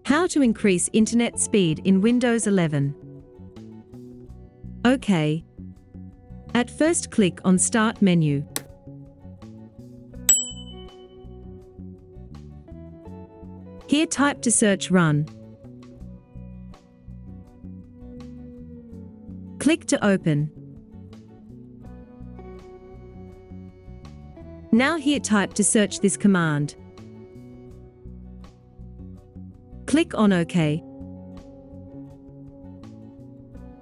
How to increase internet speed in Windows 11. OK. At first, click on Start menu. Here type to search Run. Click to open. Now here type to search this command. Click on OK.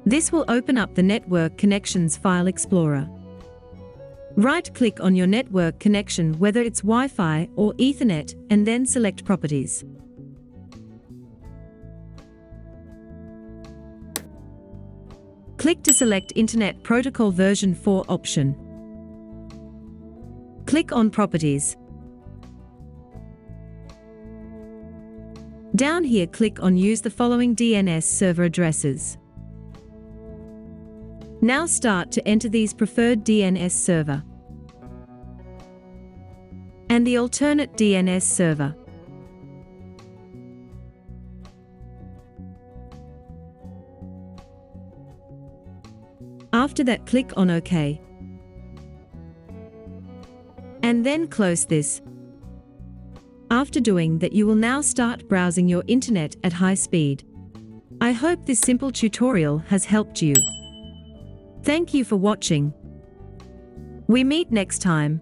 This will open up the Network Connections File Explorer. Right-click on your network connection, whether it's Wi-Fi or Ethernet, and then select Properties. Click to select Internet Protocol version 4 option. Click on Properties. Down here, click on Use the following DNS server addresses. Now start to enter these preferred DNS server and the alternate DNS server. After that, click on OK. And then close this. After doing that, you will now start browsing your internet at high speed. I hope this simple tutorial has helped you. Thank you for watching. We meet next time.